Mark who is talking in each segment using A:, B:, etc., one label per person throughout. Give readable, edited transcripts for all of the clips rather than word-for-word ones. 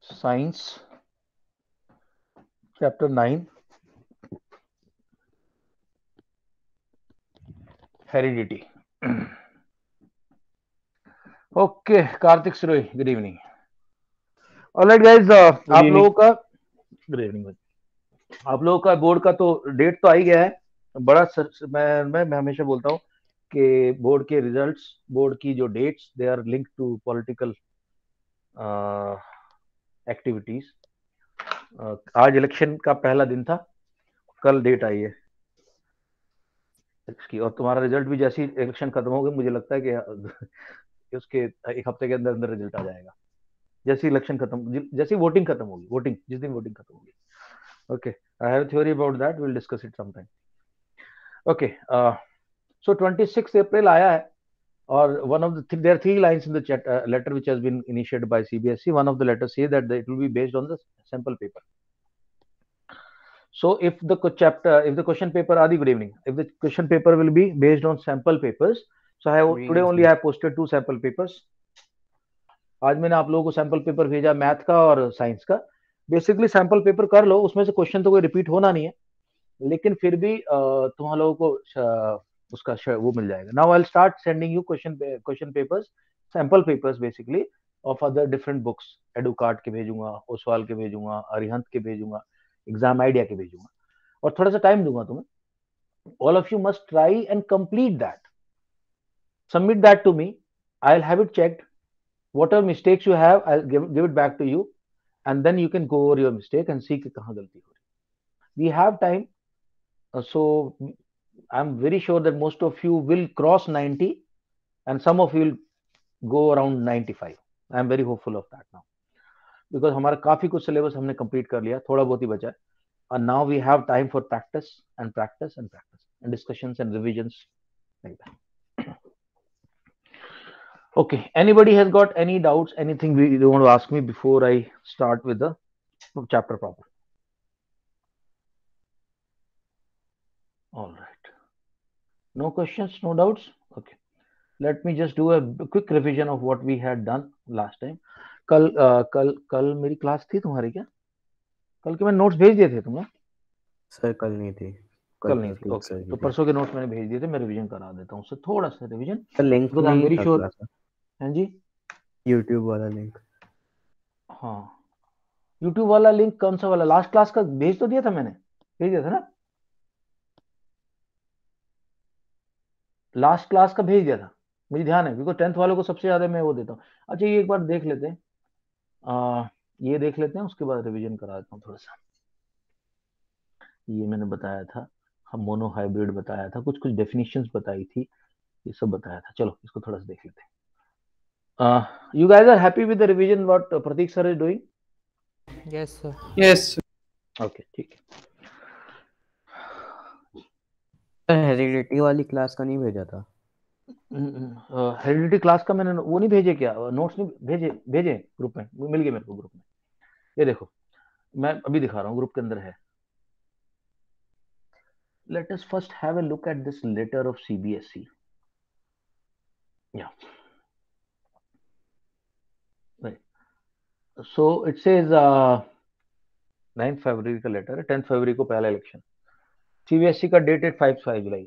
A: Science chapter 9 heredity. Okay Kartik Suroi, good evening. Alright guys, आप लोगों का गुड इवनिंग। आप लोगों का बोर्ड का तो डेट तो आ ही गया है। बड़ा मैं हमेशा बोलता हूँ कि बोर्ड के रिजल्ट्स, बोर्ड की जो dates, they are linked to political activities. आज इलेक्शन का पहला दिन था, कल डेट आई है इसकी, और तुम्हारा रिजल्ट भी जैसे ही इलेक्शन खत्म हो गया, मुझे लगता है कि उसके एक हफ्ते के अंदर अंदर रिजल्ट आ जाएगा। जैसे इलेक्शन खत्म, जैसे वोटिंग खत्म होगी, वोटिंग जिस दिन वोटिंग खत्म होगी। Okay, I have theory about that, will discuss it sometime. Okay, so 26 अप्रैल आया है, और one of the there are three lines in the letter which has been initiated by CBSE. One of the letters say that it will be based on the sample paper. So if the question paper, Adi, good evening. If the question paper will be based on sample papers, so today only I have posted 2 sample papers. आज मैंने आप लोगों को sample paper भेजा math का और science का। Basically sample paper कर लो, उसमें से क्वेश्चन तो कोई रिपीट होना नहीं है, लेकिन फिर भी तुम लोगों को उसका वो मिल जाएगा। Now I will start sending you question papers, sample papers basically of other different books. Educart के भेजूंगा, ओसवाल के भेजूंगा, अरिहंत के भेजूंगा, एग्जाम आइडिया के भेजूंगा, और थोड़ा सा टाइम दूंगा तुम्हें। All of you must try and complete that, submit that to me, I will have it checked. whatever mistakes you have, I'll give it back to you, and then you can go over your mistake and see कि कहाँ गलती हो रही। We have time, so I'm very sure that most of you will cross 90 and some of you will go around 95. I'm very hopeful of that now, because हमारा काफी कुछ syllabus हमने complete कर लिया, थोड़ा बहुत ही बचा है, and now we have time for practice and practice and practice and discussions and revisions like that. Okay, anybody has got any doubts, anything you want to ask me before I start with the chapter proper? All right, no questions, no doubts. Okay, let me just do a quick revision of what we had done last time. कल मेरी class थी तुम्हारी क्या? कल के मैंने notes भेज दिए थे तुम्हें?
B: सर कल नहीं थी।
A: कल नहीं थी, ओके। तो परसों के नोट्स मैंने भेज दिए थे, मैं रिवीजन करा देता हूँ उससे थोड़ा सा रिवीजन।
B: लिंक नहीं था क्लास में।
A: हाँ जी,
B: यूट्यूब वाला लिंक।
A: हाँ, यूट्यूब वाला लिंक कौन सा वाला? लास्ट क्लास का भेज तो दिया था मैंने, भेज दिया था ना? लास्ट क्लास का भेज दिया था, मुझे ध्यान है, क्योंकि 10th वालों को सबसे ज्यादा मैं वो देता हूँ। अच्छा, ये एक बार देख लेते हैं, ये देख लेते हैं, उसके बाद रिवीजन करा देता हूँ थोड़ा सा। ये मैंने बताया था, हम मोनो हाइब्रिड बताया था, कुछ कुछ डेफिनेशंस बताई थी, ये सब बताया था। चलो इसको थोड़ा सा देख लेते हैं। You guys are happy with the revision what Pratik sir is doing?
C: Yes sir.
D: Yes.
A: Okay, ठीक है।
B: हेरिडिटी वाली क्लास का नहीं भेजा था?
A: हेरिडिटी क्लास का मैंने वो नहीं भेजे क्या? नोट्स नहीं भेजे? भेजे ग्रुप में, मिल गए मेरे को ग्रुप में। ये देखो, मैं अभी दिखा रहा हूँ, ग्रुप के अंदर है। Let us first have a look at this letter of CBSE. Yeah. Right. So it says 9 फरवरी का लेटर है, 10 फरवरी को पहला इलेक्शन। CBSE का डेटेड 5 जुलाई।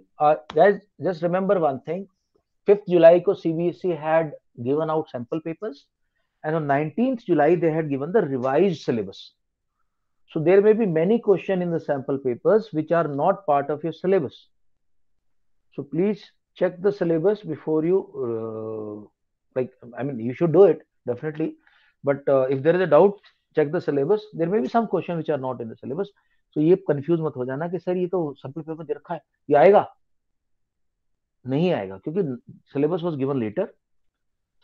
A: Guys, just remember one thing. 5th July को CBSE had given out sample papers, and on 19th July they had given the revised syllabus. So there may be many questions in the sample papers which are not part of your syllabus. So please check the syllabus before you you should do it definitely, but if there is a doubt, check the syllabus. There may be some questions which are not in the syllabus. So ये confuse मत हो जाना कि sir ये तो sample paper दे रखा है, ये आएगा। नहीं आएगा, क्योंकि syllabus was given later,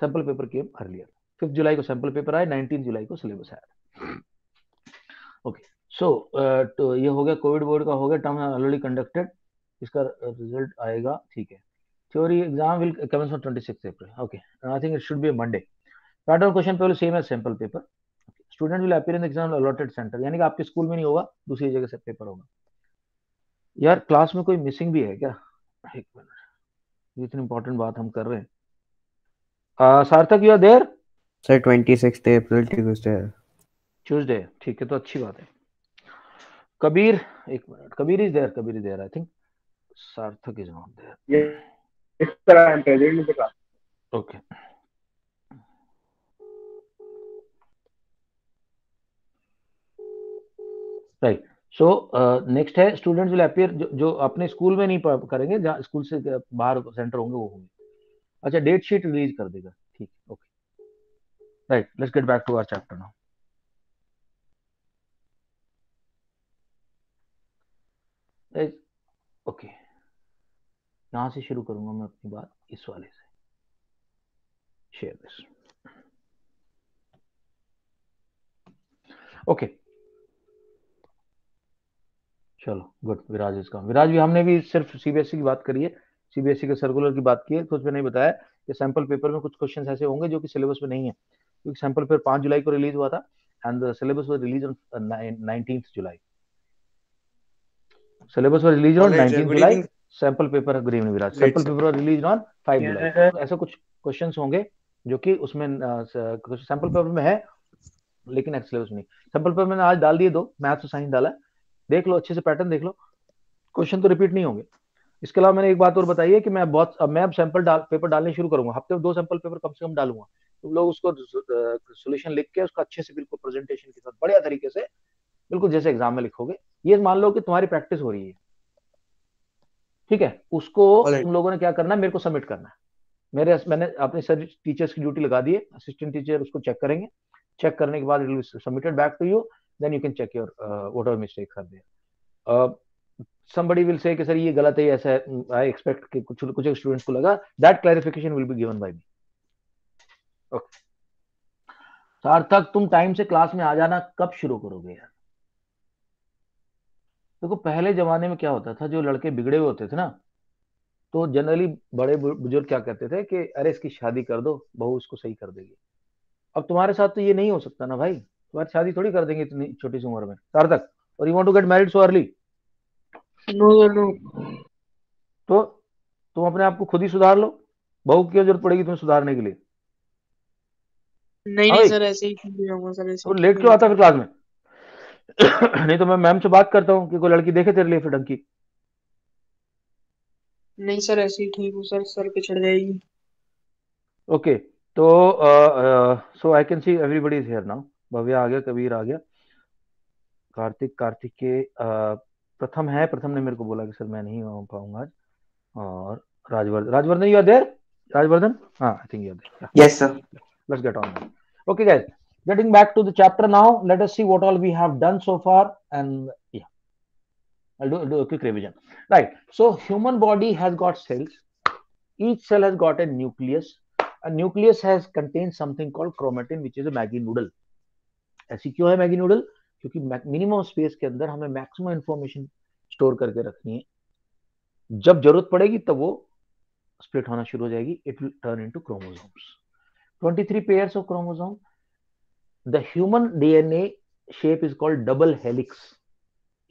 A: sample paper came earlier. 5 जुलाई को सैंपल पेपर आया, 19 जुलाई को सिलेबस आया। ओके, सो तो ये हो गया, कोविड बोर्ड का हो गया, टर्म ऑलरेडी कंडक्टेड, इसका रिजल्ट आएगा, ठीक है। Theory exam will commence on 26 April. Okay, I think it should be Monday. Pattern question paper same as sample paper. Student will appear in the exam allotted centre, यानी कि आपके school में नहीं होगा, दूसरी जगह से पेपर होगा। यार क्लास में कोई मिसिंग भी है क्या? एक मिनट, इतनी इंपॉर्टेंट बात हम कर रहे हैं। Sarthak, you are there?
B: Sir 26 अप्रैल ट्यूसडे है।
A: ट्यूसडे, ठीक है, तो अच्छी बात है। कबीर, एक minute, Kabir is there I think, Sarthak is not there.
C: Yes, sir, I am present in the class.
A: Okay, right. So next है स्टूडेंट्स विल अपीयर, जो अपने स्कूल में नहीं करेंगे, जहाँ स्कूल से बाहर सेंटर होंगे वो होंगे। अच्छा, डेट शीट रिलीज कर देगा, ठीक, okay, right. Let's get back to our chapter now. Okay, यहां से शुरू करूंगा मैं अपनी बात, इस वाले से। शेयर दिस, ओके, चलो गुड। विराज इसका, विराज भी हमने भी सिर्फ सीबीएसई की बात करी है, सीबीएसई के सर्कुलर की बात की है, तो उसमें नहीं बताया कि सैंपल पेपर में कुछ क्वेश्चंस ऐसे होंगे जो कि सिलेबस में नहीं है, क्योंकि सैंपल पेपर 5 जुलाई को रिलीज हुआ था and the syllabus was release on 19th July. Syllabus was release on 19th July, sample paper, good evening Viraj, sample paper was release on 5 जुलाई। तो ऐसे कुछ क्वेश्चंस होंगे जो कि उसमें सैंपल पेपर में है लेकिन सिलेबस नहीं। सैंपल पेपर मैंने आज डाल दिए 2, मैथ्स और साइंस डाला, देख लो अच्छे से, पैटर्न देख लो, क्वेश्चन तो रिपीट नहीं होंगे। इसके अलावा मैंने एक बात और बताई है कि मैं अब सैंपल पेपर डालने शुरू करूंगा, हफ्ते में 2 सैंपल पेपर कम से कम डालूंगा। तुम लोग उसको सोल्यूशन लिख के उसका अच्छे से बिल्कुल प्रेजेंटेशन के साथ बढ़िया तरीके से, बिल्कुल जैसे एग्जाम में लिखोगे, ये मान लो कि तुम्हारी प्रैक्टिस हो रही है, ठीक है, उसको तुम लोगों ने क्या करना है, मेरे को सबमिट करना है। मैंने अपने सर टीचर्स की ड्यूटी लगा दी है, असिस्टेंट टीचर उसको चेक करेंगे, चेक करने के बाद it will submitted back to you, then you can check your whatever mistakes are there. somebody will say कि सर ये गलत है, ऐसा है, आई एक्सपेक्ट कि कुछ स्टूडेंट्स को लगा, that clarification will be given by me. Okay, सार्थक तुम टाइम से क्लास में आ जाना, कब शुरू करोगे यार? देखो पहले जमाने में क्या होता था, जो लड़के बिगड़े हुए होते थे ना, तो जनरली बड़े बुजुर्ग क्या कहते थे कि अरे इसकी शादी कर दो, बहू इसको सही कर देगी। अब तुम्हारे साथ तो ये नहीं हो सकता ना भाई, तुम्हारी शादी थोड़ी कर देंगे इतनी छोटी सी उम्र में, सार्थक, और you want to get married so early?
C: No.
A: तो तुम अपने आप को खुद ही सुधार लो, बहू की जरूरत पड़ेगी तुम्हें सुधारने के लिए?
D: नहीं सर, ऐसे ही ठीक जाऊंगा सर, ऐसे
A: तो
D: ही
A: लेट क्यों आता फिर क्लास में? नहीं तो मैं मैम से बात करता हूँ कि कोई लड़की देखे तेरे लिए फिर ढंग की।
D: नहीं सर, ऐसे ही ठीक हूँ सर, सर पे चढ़ जाएगी।
A: ओके, तो so I can see everybody is here now. Bhavya आ गया, कबीर आ गया, कार्तिक के प्रथम है, प्रथम ने मेरे को बोला कि सर मैं नहीं आ पाऊंगा आज, और Rajvardhan you are there? Rajvardhan, हाँ I think you are there,
E: yes sir,
A: let's get on. Okay guys, getting back to the chapter now, let us see what all we have done so far, and yeah, I'll do a quick revision. Right, so human body has got cells, each cell has got a nucleus. A nucleus has contains something called chromatin, which is a Maggie noodle. ऐसी क्यों है Maggi noodle? क्योंकि minimum space के अंदर हमें maximum information store करके रखनी है, जब जरूरत पड़ेगी तब वो स्प्लिट होना शुरू हो जाएगी, it will turn into chromosomes, 23 pairs of chromosome. The human DNA shape is called double helix.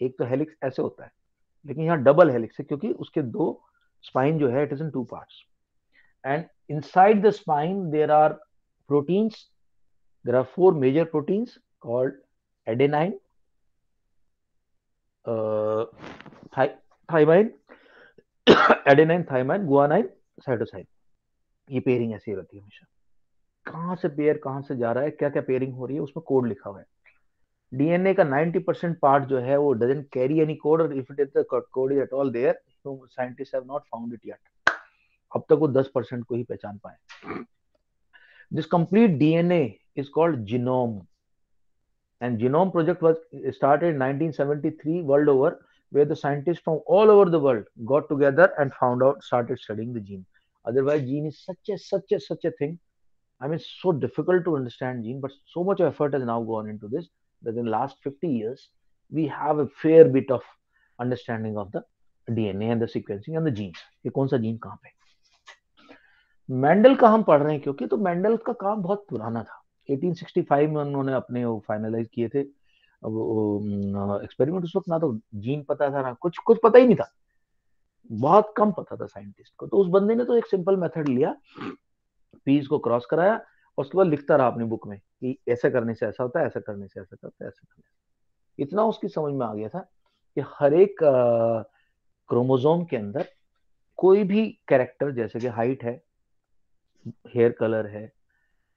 A: एक तो हेलिक्स ऐसे होता है, लेकिन यहाँ डबल हेलिक्स है क्योंकि उसके 2 स्पाइन जो है, it is in 2 parts, and inside the spine there are proteins, there are 4 major proteins called adenine, thymine, adenine, thymine, guanine, cytosine। ये पेयरिंग ऐसी रहती है हमेशा, कहां से पेयर कहां से जा रहा है, क्या क्या पेयरिंग हो रही है, उसमें कोड लिखा हुआ है। डीएनए का 90% पार्ट जो है वो डजंट कैरी एनी कोड, और if it is the code is at all there, तो scientist have not found it yet. अब तक वो 10% को ही पहचान पाए। This complete DNA is called genome, and genome project was started in 1973 world over, where the scientists from all over the world got together and started studying the gene. Otherwise gene is such a thing, I mean so difficult to understand gene, but so much effort has now gone into this that in the last 50 years we have a fair bit of understanding of the DNA and the sequencing and the genes, ये कौन सा gene कहाँ पे। Mendel का हम पढ़ रहे हैं क्योंकि, तो मेंडल का काम बहुत पुराना था, 1865 में उन्होंने अपने वो फाइनलाइज किए थे एक्सपेरिमेंट। उस वक्त ना तो जीन पता था, ना कुछ पता ही नहीं था, बहुत कम पता था साइंटिस्ट को। तो उस बंदे ने तो एक सिंपल मेथड लिया, पीस को क्रॉस कराया और उसके बाद लिखता रहा अपनी बुक में कि ऐसा करने से ऐसा होता है, ऐसा करने से ऐसा करता है, ऐसा करने से। इतना उसकी समझ में आ गया था कि हर एक क्रोमोसोम के अंदर कोई भी कैरेक्टर, जैसे कि हाइट है, हेयर कलर है,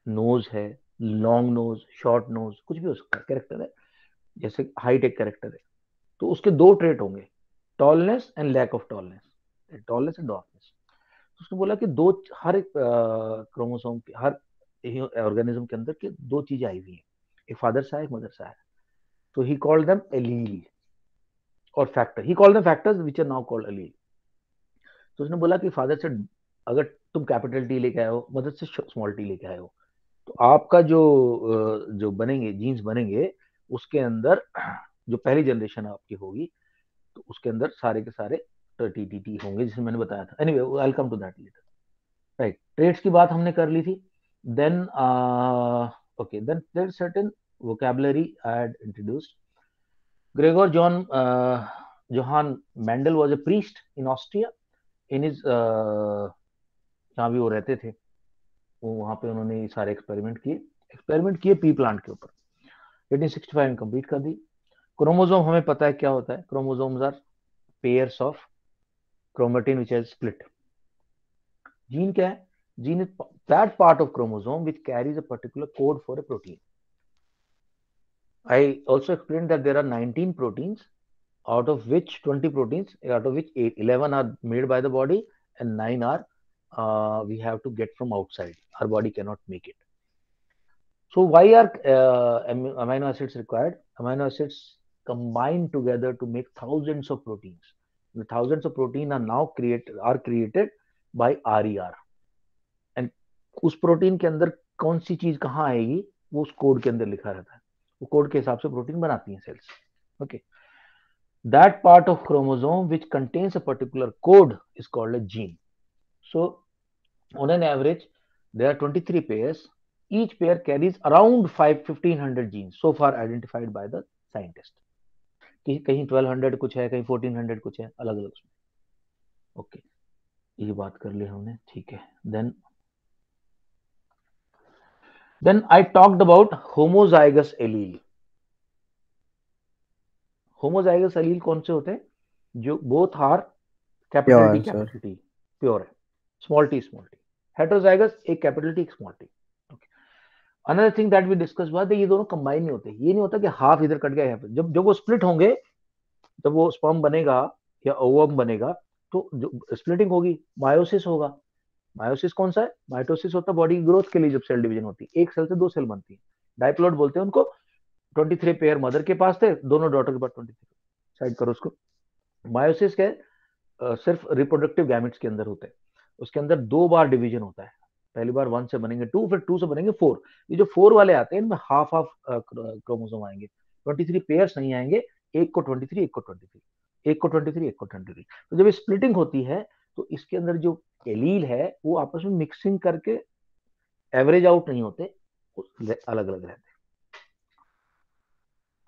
A: नोज है, लॉन्ग नोज, शॉर्ट नोज, कुछ भी हो सकता है, कैरेक्टर है। जैसे हाइट एक कैरेक्टर है, तो उसके दो ट्रेट होंगे, tallness and lack of tallness, tallness and dwarfness. तो उसने बोला कि दो, हर एक क्रोमोसोम के, हर ऑर्गेनिज्म के अंदर के दो चीजें आई हुई हैं, एक फादर सा है, एक मदर सा है। तो ही कॉल्ड देम एलील और factor, he called them factors which are now called allele. तो उसने बोला कि फादर से अगर तुम कैपिटल टी लेके आए हो, मदर से स्मॉल टी लेके आए हो, तो आपका जो बनेंगे, जीन्स बनेंगे, उसके अंदर जो पहली जनरेशन आपकी होगी, तो उसके अंदर सारे के सारे टी टी टी होंगे, जिसे मैंने बताया था। Anyway, I will come to that later. Right, traits की बात हमने कर ली थी। Then okay, then there certain vocabulary I had introduced. Gregor Johann Mendel was a priest in Austria. In his जहाँ भी वो रहते थे, वो वहाँ पे उन्होंने सारे एक्सपेरिमेंट किए पी प्लांट के ऊपर। 1865 में कंप्लीट कर दी। क्रोमोसोम हमें पता है क्या होता है। Chromosomes are pairs of chromatin which has split. Gene क्या है? Gene is that part of chromosome which carries a particular code for a protein. I also explained that there are 19 proteins, out of which 20 proteins, out of which 11 are made by the body and 9 are we have to get from outside. Our body cannot make it. So why are amino acids required? Amino acids combine together to make thousands of proteins. The thousands of protein are now created by RER. And उस protein के अंदर कौन सी चीज कहाँ आएगी, वो उस code के अंदर लिखा रहता है। वो कोड के हिसाब से प्रोटीन बनाती हैं cells. Okay, that part of chromosome which contains a particular code is called a gene. So on an average there are 23 pairs. Each pair carries around 1500 genes so far identified by the scientist. कहीं 1200 कुछ है, कहीं 1400 कुछ है, अलग अलग उसमें। Okay, ये बात कर ली हमने, ठीक है। Then I talked about homozygous allele. Homozygous allele कौन से होते हैं? जो both are capital T capital T, pure है, small T small T. Heterozygous एक कैपिटल टी एक small T. Another thing that we discuss हुआ, ये दोनों कंबाइन नहीं होते। ये नहीं होता कि हाफ इधर कट गया यहाँ पे। जब वो स्प्लिट होंगे, जब वो स्पर्म बनेगा या ओवम बनेगा, तो जो स्प्लिटिंग होगी, मायोसिस होगा। मायोसिस कौन सा है? माइटोसिस होता है बॉडी की ग्रोथ के लिए, जब सेल डिवीजन होती है, एक सेल से दो सेल बनती है, डाइप्लॉइड बोलते हैं उनको। 23 पेयर मदर के पास थे, दोनों डॉटर के पास 23। साइड करो उसको। मायोसिस क्या है? सिर्फ रिप्रोडक्टिव गैमेट्स के अंदर होते हैं। उसके अंदर 2 बार डिवीजन होता है। पहली बार 1 से बनेंगे 2, फिर 2 से बनेंगे 4। ये जो 4 वाले आते हैं, इनमें हाफ हाफ क्रोमोसोम आएंगे, 23 पेयर्स नहीं आएंगे। एक को 23, एक को 23, एक को 23, एक को 23। तो जब स्प्लिटिंग होती है, तो इसके अंदर जो एलील है वो आपस में मिक्सिंग करके एवरेज आउट नहीं होते, अलग अलग रहते हैं।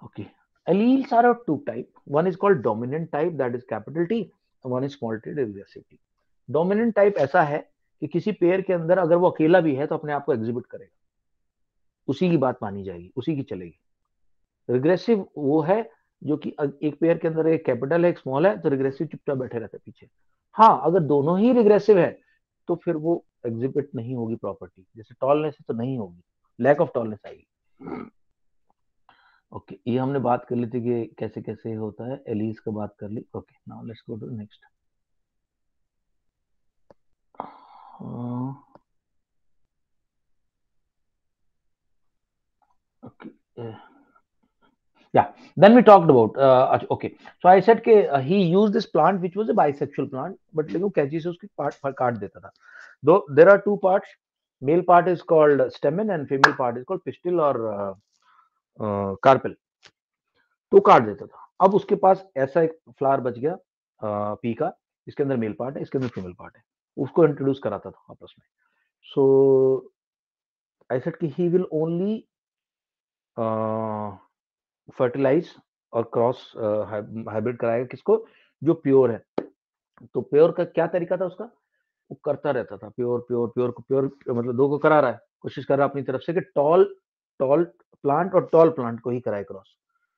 A: Okay, alleles are of 2 type. One is called dominant type, that is capital T, and one is small t, regressive T. Dominant type ऐसा है कि किसी पेयर के अंदर अगर वो अकेला भी है तो अपने आप को एग्जिबिट करेगा, उसी की बात मानी जाएगी, उसी की चलेगी। रिग्रेसिव वो है जो कि एक पेयर के अंदर एक कैपिटल है, एक स्मॉल है, तो रिग्रेसिव चुपचाप बैठे रहते पीछे। हाँ, अगर दोनों ही रिग्रेसिव है तो फिर वो एग्जिबिट नहीं होगी प्रॉपर्टी, जैसे टॉलनेस है तो नहीं होगी, लैक ऑफ टॉलनेस आएगी। ओके, ये हमने बात कर ली थी कि कैसे कैसे होता है, एलीज का बात कर ली। Okay, now let's go to next. Okay. Yeah. Then we talked about okay. So I said कि he used this plant which was a bisexual plant, but लेकिन कैंची से उसकी पार्ट काट देता था। Though there are 2 parts, male part is called stamen and female part is called pistil or carpel. तो काट देता था। अब उसके पास ऐसा एक फ्लावर बच गया पी का, इसके अंदर मेल पार्ट है, इसके अंदर फीमेल पार्ट है, उसको इंट्रोड्यूस कराता था आपस में। सो आई सेड कि ही विल ओनली फर्टिलाइज और क्रॉस हाइब्रिड कराएगा किसको? जो प्योर है। तो प्योर का क्या तरीका था उसका? वो करता रहता था, प्योर प्योर प्योर प्योर, मतलब 2 को करा रहा है, कोशिश कर रहा अपनी तरफ से कि टॉल टॉल प्लांट और टॉल प्लांट को ही कराए क्रॉस,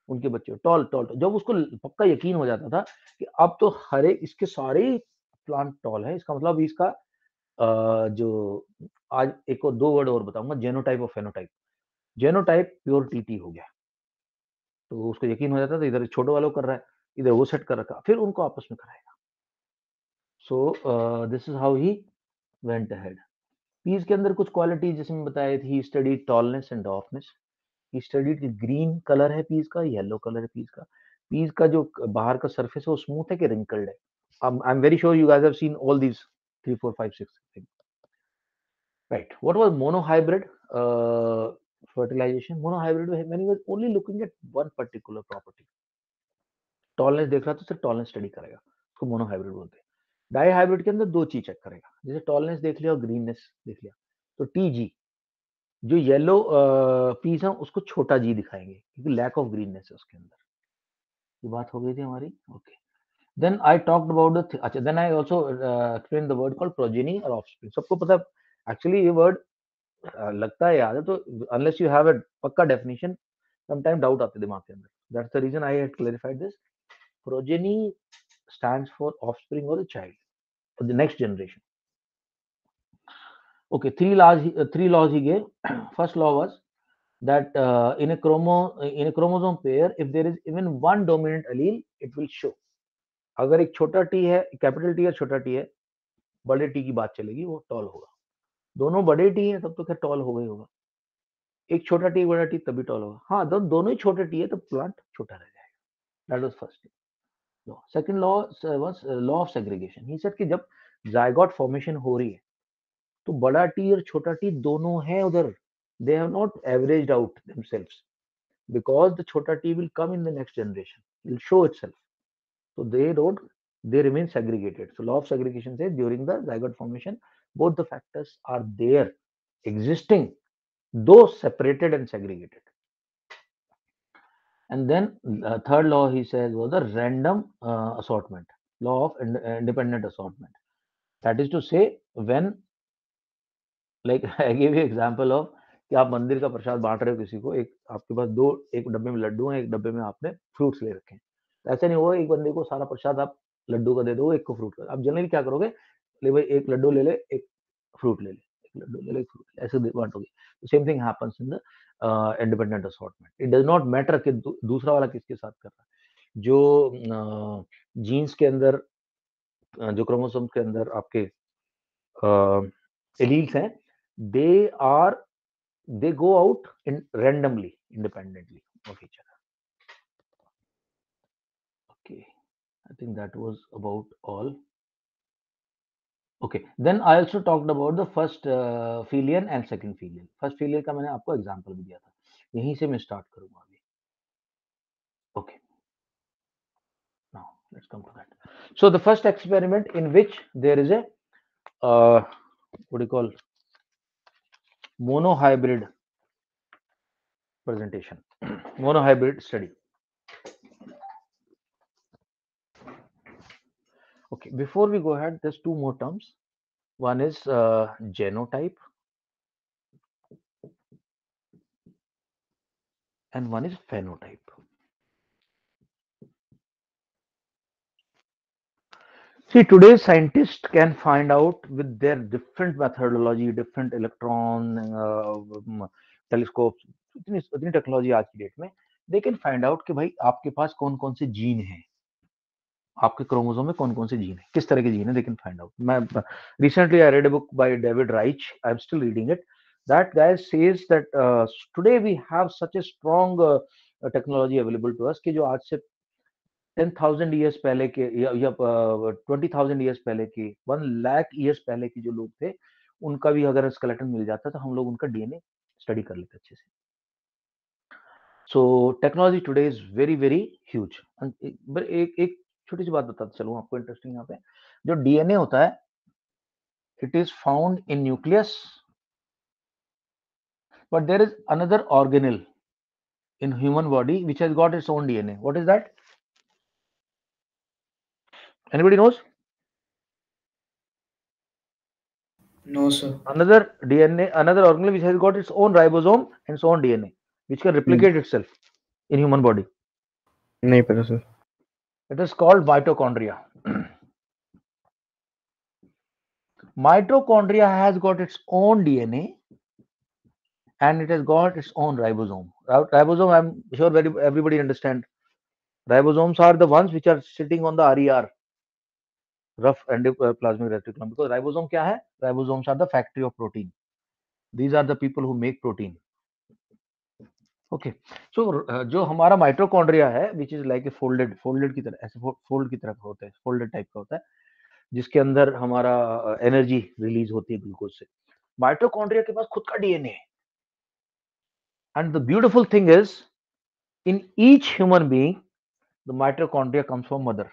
A: उनके बच्चे टॉल टॉल। जब उसको पक्का यकीन हो जाता था कि अब तो हर एक इसके सारे प्लांट टॉल है, इसका मतलब इसका जो आज एक और 2 वर्ड और बताऊंगा, जेनोटाइप और फेनोटाइप। जेनोटाइप प्योर टीटी हो गया, तो उसको यकीन हो जाता था इधर छोटे वालों कर रहा है, इधर वो सेट कर रखा, फिर उनको आपस में कराएगा। So this is how he went ahead. Peas के अंदर कुछ क्वालिटी जिसमें बताई थी, he studied tallness and dwarfness. He studied green colour है पीस का, येलो कलर है पीस का। पीस का जो बाहर का सरफेस है वो स्मूथ है कि रिंकल्ड है। I am very sure you guys have seen all these 3 4 5 6 things, right. What was monohybrid fertilization? Monohybrid when he was only looking at one particular property, tallness देख रहा तो सिर्फ टॉलनेस स्टडी करेगा, उसको monohybrid बोलते हैं। Die hybrid के अंदर 2 चीज चेक करेगा, जैसे टॉलनेस देख लिया और ग्रीननेस देख लिया, तो टीजी जो येलो पीस है उसको छोटा जी दिखाएंगे क्योंकि लैक ऑफ ग्रीननेस है उसके अंदर। ये बात हो गई थी हमारी, okay. Then I talked about the, अच्छा then I also explain the word called progeny और ऑफस्प्रिंग। सबको पता एक्चुअली ये वर्ड लगता है याद है, तो अनलेस यू हैव अ पक्का डेफिनेशन सम टाइम डाउट आते दिमाग के अंदर। That's the reason I had clarified this. Progeny stands for offspring or a child for the next generation. Okay, 3 laws he gave. First law was that in a chromosome pair, if there is even one dominant allele, it will show. अगर एक छोटा T है, capital T है, छोटा T है, बड़े T की बात चलेगी, वो टॉल होगा। दोनों बड़े टी है तब तो खैर टॉल होगा ही होगा। एक छोटा टी बड़ा टी तभी टॉल होगा। हाँ, दोनों ही छोटे टी है तो प्लांट छोटा रह जाएगा। That was first law. Second law was law of segregation. He said कि जब जायगोट फॉर्मेशन हो रही है तो बड़ा टी और छोटा टी दोनों है उधर, they have not averaged out themselves because the छोटा T will come in the next generation, will show itself, so they remain segregated. So law of segregation says during the zygote formation both the factors are there existing though separated and segregated. And then third law he says was the random assortment, law of independent assortment. That is to say, when like I gave you example of कि आप मंदिर का प्रसाद बांट रहे हो किसी को, एक आपके पास दो, एक डब्बे में लड्डू हैं, एक डब्बे में आपने फ्रूट्स ले रखे हैं। ऐसा नहीं होगा एक बंदे को सारा प्रसाद आप लड्डू का दे दो, एक को फ्रूट का। आप जनरली क्या करोगे, ले भाई एक लड्डू ले ले, एक फ्रूट ले ले, एक लड्डू ले ले, एक फ्रूट ले, ऐसे बांटोगे। Same thing happens in the independent assortment. It does not matter कि दूसरा वाला किसके साथ कर रहा है। जो जीन्स के अंदर, जो क्रोमोसोम के अंदर आपके एलील्स हैं, they go out randomly, independently of each other. Okay, I think that was about all. Okay, then I also talked about the first filial and second filial. First filial का मैंने आपको example भी दिया था, यहीं से मैं स्टार्ट करूंगा अभी। Okay, now let's come to that. So the first experiment in which there is a what do you call monohybrid presentation, monohybrid study. Okay, before we go ahead, there's 2 more terms. One is genotype and one is phenotype. See, today's scientists can find out with their different methodology, different electron telescopes, इतनी technology आज की date में, they can find out कि भाई आपके पास कौन कौन से जीन हैं, आपके क्रोमोसोम में कौन कौन से जीन है, किस तरह के जीन है, they can find out. मैं recently I read a book by David Reich, I'm still reading it. That guy says that today we have such a strong technology available to us कि जो आज से 10,000 years पहले के या 20,000 years पहले के 1 lakh years पहले के जो लोग थे, उनका भी अगर स्केलेटन मिल जाता तो हम लोग उनका डीएनए स्टडी कर लेते अच्छे से। So technology today is very very huge. एक छोटी सी बात बताता चलूं आपको इंटरेस्टिंग यहाँ पे, जो डीएनए होता है it is found in nucleus, but there is another organelle in human body which has got its own DNA. What is that? Anybody knows?
E: No, sir.
A: Another DNA, another organelle which has got its own ribosome and its own DNA, which can replicate itself in human body.
B: नहीं पता sir.
A: It is called mitochondria. Mitochondria has got its own DNA and it has got its own ribosome. Ribosome, I'm sure everybody understand. Ribosomes are the ones which are sitting on the RER, rough endoplasmic reticulum. Because ribosome क्या है? Ribosomes are the factory of protein. These are the people who make protein. Okay. So जो हमारा mitochondria है, which is like a folded की तरह, ऐसे fold की तरह होता है, फोल्डेड टाइप का होता है, जिसके अंदर हमारा एनर्जी रिलीज होती है ग्लूकोज से. माइटोकॉन्ड्रिया के पास खुद का डीएनए है. And the beautiful thing is, in each human being, the mitochondria comes from mother.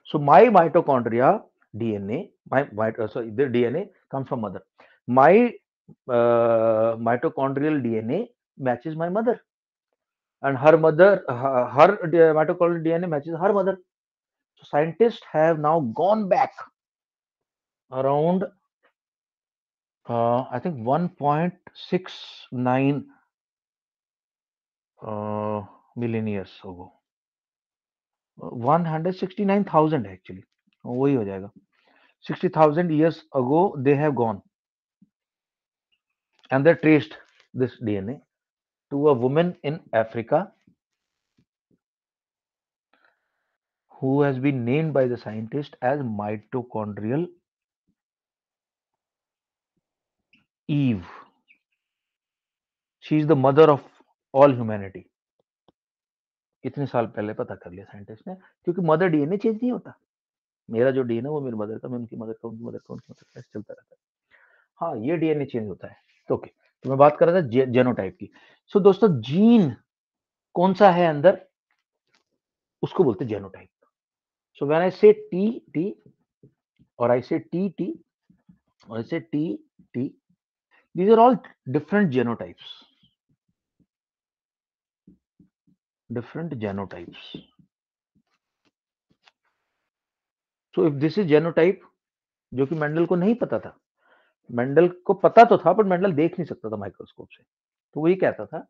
A: So my mitochondria DNA, the DNA comes from mother. My mitochondrial DNA matches my mother, and her mitochondrial DNA matches her mother. So scientists have now gone back around, I think 1.69 million years ago. 169,000 actually. वही हो जाएगा. 60,000 years ago they have gone and they traced this DNA to a woman in Africa who has been named by the scientist as mitochondrial Eve. She is the mother of all humanity. इतने साल पहले पता कर लिया scientist ने, क्योंकि mother DNA change नहीं होता. मेरा जो डीएनए वो मेरी मदर का, मैं उनकी मदर का, उनकी मदर का, उनकी मदर का, ऐसे चलता रहता है. हाँ, ये डीएनए चेंज होता है. ओके, तो मैं बात कर रहा था जेनोटाइप की. सो दोस्तों, जीन कौन सा है अंदर, उसको बोलते हैं जेनोटाइप. सो व्हेन आई से टी और आई से टी और आई से T, these are all different genotypes. So if this is genotype, जो कि मेंडल को नहीं पता था, मेंडल को पता तो था, पर मेंडल देख नहीं सकता था माइक्रोस्कोप से, तो वही कहता था.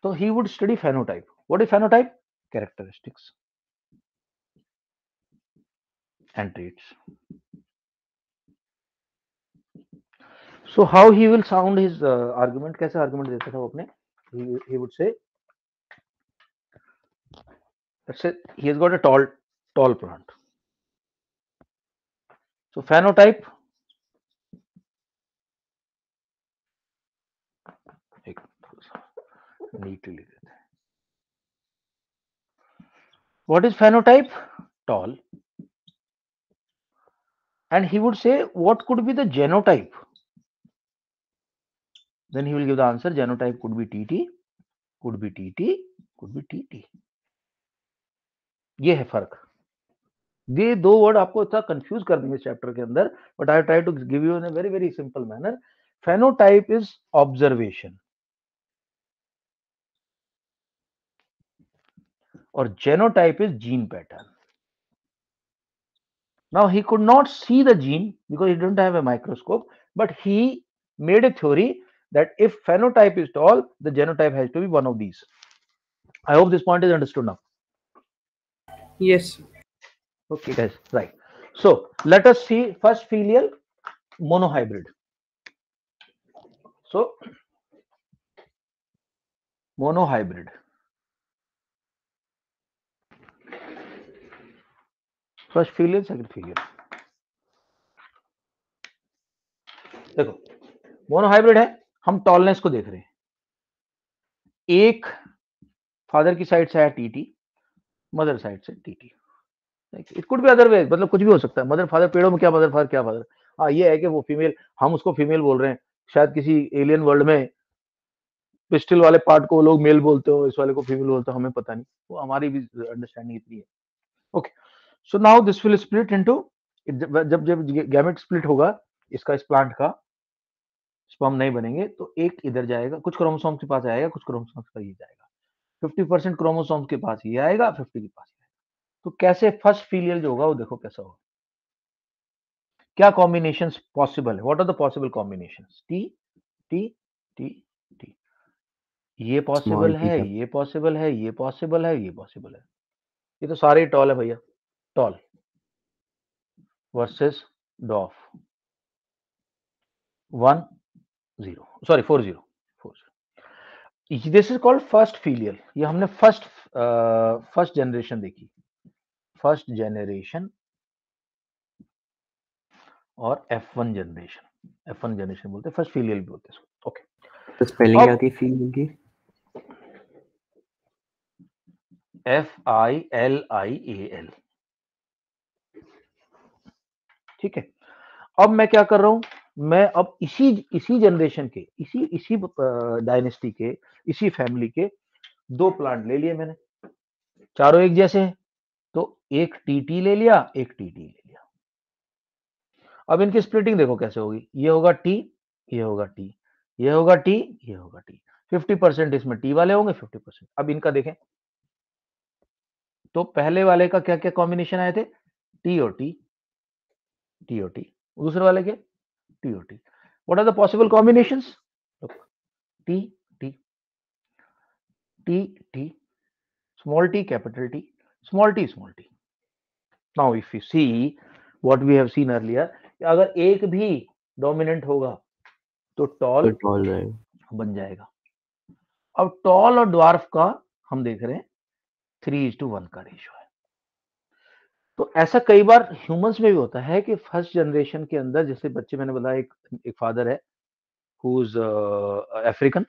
A: तो he would study phenotype. What is phenotype? Characteristics and traits. So how he will sound his argument? कैसे argument देता था वो अपने? He would say, let's say he has got a tall plant. So phenotype, एक neatly लिख देते हैं. What is phenotype? Tall. And he would say, what could be the genotype? Then he will give the answer. Genotype could be TT, could be TT, could be TT. ये है फर्क. ये दो word आपको इतना कंफ्यूज कर देंगे chapter के अंदर, but I try to give you in a very very simple manner. Phenotype is observation और genotype is gene pattern. Now he could not see the gene because he didn't have a microscope, but he made a theory that if phenotype is tall, the genotype has to be one of these. I hope this point is understood now.
D: Yes.
A: Okay, guys, right. So let us see first filial monohybrid. So monohybrid. First filial, second filial. देखो, monohybrid है, हम tallness को देख रहे हैं. एक father की side से है टीटी, मदर साइड से TT. It could be other way, मतलब कुछ भी हो सकता है. मदर फादर, पेड़ों में क्या मदर फादर क्या फादर. हाँ, ये है कि वो फीमेल, हम उसको फीमेल बोल रहे हैं, शायद किसी एलियन वर्ल्ड में पिस्टल वाले पार्ट को लोग मेल बोलते हो, इस वाले को फीमेल बोलते हो, हमें पता नहीं. वो हमारी भी अंडरस्टैंडिंग इतनी है. Okay, so now this will split into, जब गैमेट स्प्लिट होगा इसका, इस प्लांट का स्पर्म नहीं बनेंगे, तो एक इधर जाएगा, कुछ क्रोमोसोम के पास आएगा, कुछ क्रोमोसोम पर ये जाएगा. 50% क्रोमोसोम के पास ये आएगा, 50 के पास ये आएगा. तो कैसे फर्स्ट फीलियल जो होगा वो देखो कैसा होगा. क्या कॉम्बिनेशंस पॉसिबल है? What are the possible combinations? T T T T, ये पॉसिबल
B: Small
A: है,
B: teacup.
A: ये पॉसिबल है, ये पॉसिबल है, ये पॉसिबल है। ये तो सारे टॉल है भैया। Tall versus dwarf 1-0, sorry 4-0। This is called first filial. ये हमने फर्स्ट जनरेशन देखी, फर्स्ट जनरेशन और F1 जनरेशन बोलते हैं, फर्स्ट फीलियल भी बोलते हैं इसको। ओके,
B: तो स्पेलिंग क्या
A: अब
B: की फीलियल की?
A: FILIAL। ठीक है, अब मैं क्या कर रहा हूं, मैं अब इसी जनरेशन के, इसी डायनेस्टी के, इसी फैमिली के दो प्लांट ले लिए मैंने, चारों एक जैसे हैं, तो एक टीटी ले लिया, एक टीटी ले लिया। अब इनकी स्प्लिटिंग देखो कैसे होगी, ये होगा टी, ये होगा टी, ये होगा टी, ये होगा टी। 50% इसमें टी वाले होंगे, 50%। अब इनका देखें तो पहले वाले का क्या क्या कॉम्बिनेशन आए थे, टी और टी, टी और टी। दूसरे वाले के टी और T. What are the possible combinations? T T T T, small t capital T, small t small t. Now if you see what we have seen earlier, अगर एक भी dominant होगा तो
B: तो
A: टॉल
B: टॉल रहेगा।
A: बन जाएगा। अब टॉल और ड्वार्फ का हम देख रहे हैं 3:1 का रेशियो है। तो ऐसा कई बार ह्यूमंस में भी होता है कि फर्स्ट जनरेशन के अंदर, जैसे बच्चे मैंने बताया, एक फादर है who is African,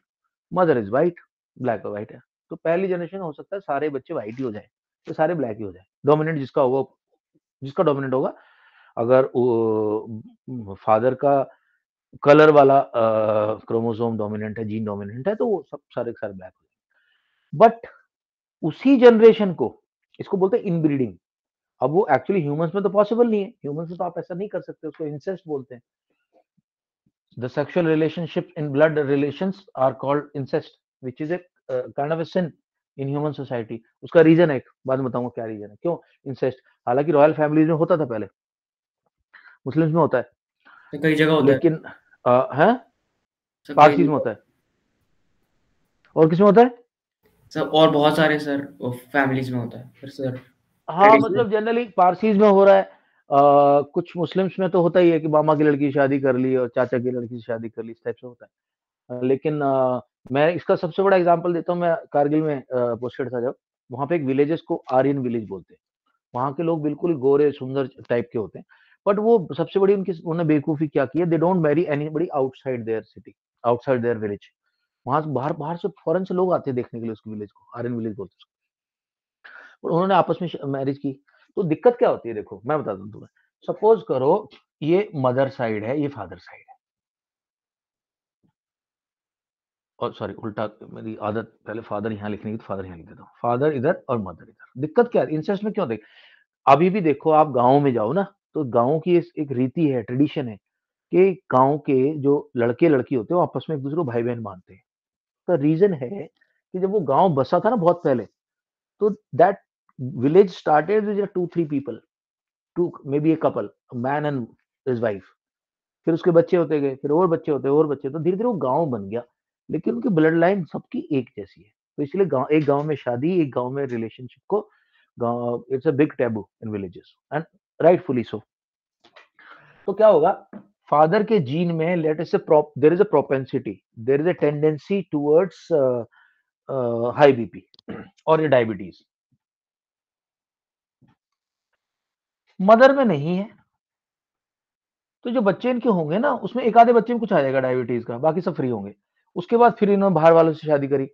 A: mother is white, black और वाइट है, तो पहली जनरेशन हो सकता है सारे बच्चे वाइट ही हो जाए, तो सारे ब्लैक ही हो जाए। डोमिनेंट जिसका होगा, जिसका डोमिनेंट होगा, अगर फादर का कलर वाला क्रोमोसोम डोमिनेंट है, जीन डोमिनेंट है, तो वो सब सारे के सारे ब्लैक हो जाएंगे। बट उसी जनरेशन को, इसको बोलते हैं इनब्रीडिंग। अब वो एक्चुअली ह्यूमंस में तो पॉसिबल नहीं है, ह्यूमंस में तो आप ऐसा नहीं कर सकते, उसको इंसेस्ट बोलते हैं। The sexual relationship in blood relations are called incest, which is a kind of a sin in human society. उसका रीजन है, बाद में बताऊंगा क्या रीजन है, क्यों इंसेस्ट। हालांकि रॉयल फैमिलीज में होता था पहले, मुस्लिम्स में होता है,
D: तो कई जगह होता है
A: लेकिन है
D: सर, कई
A: पारसीज में
D: जगह
A: होता है, और किसमें होता है?
D: सर, और बहुत सारे सर फैमिलीज में होता है फिर सर,
A: हाँ,
D: ट्रेडिशनल।
A: मतलब जनरली पारसीज में हो रहा है। कुछ मुस्लिम्स में तो होता ही है कि मामा की लड़की की शादी कर ली और चाचा की लड़की से शादी कर ली, इस टाइप से होता है। लेकिन मैं इसका सबसे बड़ा एग्जांपल देता हूँ। मैं कारगिल में पोस्टेड था जब, वहां पे एक विलेजेस को आर्यन विलेज बोलते हैं। वहां के लोग बिल्कुल गोरे सुंदर टाइप के होते हैं, बट वो सबसे बड़ी उनकी उन्होंने बेवकूफी क्या की है, they don't marry anybody outside their city, outside their village. वहां से बाहर बाहर से फॉरेन से लोग आते हैं देखने के लिए उसके विलेज को, आर्यन विलेज बोलते हैं उसको। और उन्होंने आपस में मैरिज की। तो दिक्कत क्या होती है, देखो मैं बताता हूँ तुम्हें। सपोज करो ये मदर साइड है, ये फादर साइड है, और सॉरी उल्टा, मेरी आदत पहले फादर यहाँ लिखने की, तो फादर यहाँ लिख देता हूँ, फादर इधर और मदर इधर। दिक्कत क्या है इंसेस्ट में, क्यों? देख, अभी भी देखो, आप गाँव में जाओ ना, तो गाँव की एक रीति है, ट्रेडिशन है कि गाँव के जो लड़के लड़की होते हैं, वो आपस में एक दूसरे को भाई बहन मानते हैं। तो रीजन है कि जब वो गाँव बसा था ना बहुत पहले, तो that village started with 2-3 people, to maybe a couple, man and his wife. फिर उसके बच्चे होते गए, फिर और बच्चे होते, और बच्चे, तो धीरे धीरे वो गांव बन गया। लेकिन उनकी ब्लड लाइन सबकी एक जैसी है, तो इसलिए गांव, एक गांव में शादी, एक गांव में रिलेशनशिप को गांव, it's a big taboo in villages, and rightfully so. तो क्या होगा, फादर के जीन में let us say there is a propensity, there is a tendency towards high BP और डायबिटीज। मदर में नहीं है, तो जो बच्चे इनके होंगे ना, उसमें एक आधे बच्चे में कुछ आ जाएगा डायबिटीज का, बाकी सब फ्री होंगे। उसके बाद फिर इन्होंने बाहर वालों से शादी करी,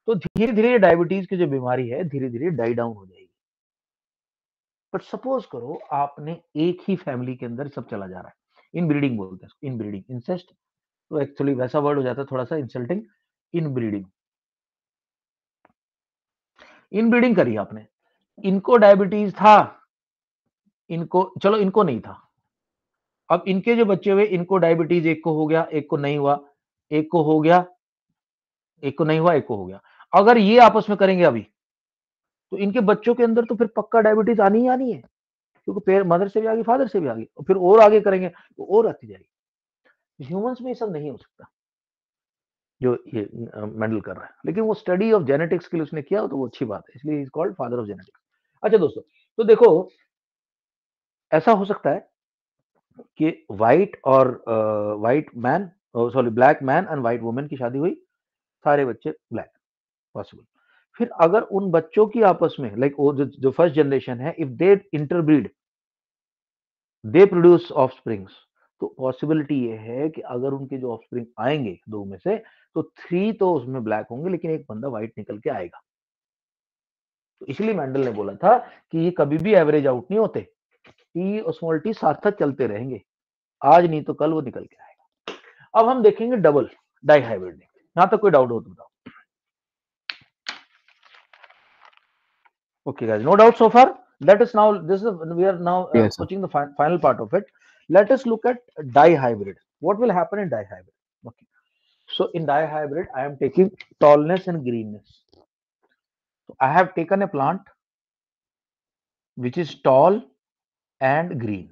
A: तो धीरे धीरे डायबिटीज की जो बीमारी है धीरे धीरे डाई डाउन हो जाएगी। बट सपोज करो आपने एक ही फैमिली के अंदर सब चला जा रहा है, इन ब्रीडिंग बोलते हैं, इन ब्रीडिंग, इंसेस्ट तो एक्चुअली वैसा वर्ड हो जाता है थोड़ा सा इंसल्टिंग, इन ब्रीडिंग। इन ब्रीडिंग करी आपने, इनको डायबिटीज था, इनको, चलो इनको नहीं था, अब इनके जो बच्चे हुए, इनको डायबिटीज एक को हो गया, एक को नहीं हुआ, एक को हो गया, एक को नहीं हुआ, एक को हो गया। अगर ये आपस में करेंगे अभी, तो इनके बच्चों के अंदर तो फिर पक्का डायबिटीज आनी ही आनी है। क्योंकि मदर से भी आगे, फादर से भी आगे, और फिर और आगे करेंगे तो और आती जाएगी। ह्यूमंस में ये सब नहीं हो सकता जो ये मेंडल कर रहा है, लेकिन वो स्टडी ऑफ जेनेटिक्स के लिए उसने किया तो वो अच्छी बात है, इसलिए is called father of genetics. अच्छा दोस्तों, तो देखो ऐसा हो सकता है कि white man, sorry black man and white women की शादी हुई, सारे बच्चे ब्लैक, पॉसिबल। फिर अगर उन बच्चों की आपस में लाइक वो जो फर्स्ट जनरेशन है, if they interbreed, they produce offsprings, तो पॉसिबिलिटी ये है कि अगर उनके जो ऑफस्प्रिंग आएंगे दो में से, तो 3 तो उसमें ब्लैक होंगे लेकिन एक बंदा व्हाइट निकल के आएगा। तो इसलिए मैंडल ने बोला था कि ये कभी भी एवरेज आउट नहीं होते, टी और स्मॉल टी साथ साथ चलते रहेंगे, आज नहीं तो कल वो निकल के आएगा। अब हम देखेंगे डबल डाइहाइब्रिड। यहां तक कोई डाउट हो तो बताओ। Okay guys, no doubt so far. Let us now, we are now
B: Yes, sir.
A: approaching the final part of it. Let us look at dihybrid. What will happen in dihybrid? Okay, so in dihybrid I am taking tallness and greenness. So I have taken a plant which is tall and green,